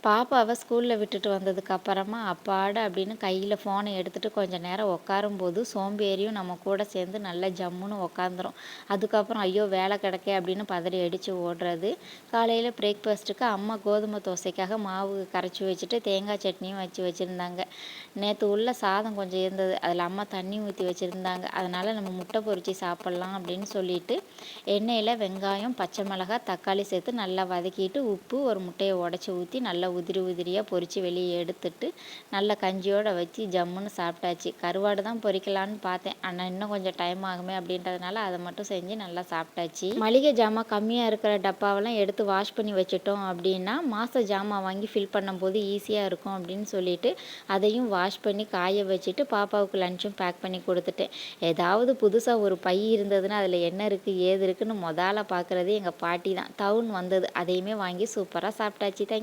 பாப்பாவை ஸ்கூலில் விட்டுட்டு வந்ததுக்கு அப்புறமா அப்பாடா அப்படின்னு கையில் ஃபோனை எடுத்துகிட்டு கொஞ்சம் நேரம் உட்காரும்போது சோம்பேறியும் நம்ம கூட சேர்ந்து நல்லா ஜம்முன்னு உட்காந்துரும். அதுக்கப்புறம் ஐயோ வேலை கிடக்கே அப்படின்னு பதறி அடித்து ஓடுறது. காலையில் பிரேக்ஃபாஸ்ட்டுக்கு அம்மா கோதுமை தோசைக்காக மாவு கரைச்சி வச்சுட்டு தேங்காய் சட்னியும் வச்சுருந்தாங்க. நேற்று உள்ள சாதம் கொஞ்சம் இருந்தது, அதில் அம்மா தண்ணி ஊற்றி வச்சுருந்தாங்க. அதனால் நம்ம முட்டை பொரிச்சு சாப்பிட்லாம் அப்படின்னு சொல்லிட்டு எண்ணெயில் வெங்காயம், பச்சை மிளகாய், தக்காளி சேர்த்து நல்லா வதக்கிட்டு உப்பு, ஒரு முட்டையை உடச்சி ஊற்றி நல்லா உதிரியாக பொரித்து வெளியே எடுத்துட்டு நல்லா கஞ்சியோடு வச்சு ஜம்முன்னு சாப்பிட்டாச்சு. கருவாடு தான் பொரிக்கலான்னு பார்த்தேன், ஆனால் இன்னும் கொஞ்சம் டைம் ஆகுமே அப்படின்றதுனால அதை மட்டும் செஞ்சு நல்லா சாப்பிட்டாச்சு. மளிகை ஜாமான் கம்மியாக இருக்கிற டப்பாவெல்லாம் எடுத்து வாஷ் பண்ணி வச்சுட்டோம் அப்படின்னா மாத ஜாமான் வாங்கி ஃபில் பண்ணும்போது ஈஸியாக இருக்கும் அப்படின்னு சொல்லிட்டு அதையும் வாஷ் பண்ணி காய வச்சுட்டு பாப்பாவுக்கு லஞ்சும் பேக் பண்ணி கொடுத்துட்டேன். ஏதாவது புதுசாக ஒரு பை இருந்ததுன்னா அதில் என்ன இருக்குது ஏது இருக்குன்னு பார்க்குறது எங்கள் பாட்டி தான். டவுன் வந்தது, அதையுமே வாங்கி சூப்பராக சாப்பிட்டாச்சு.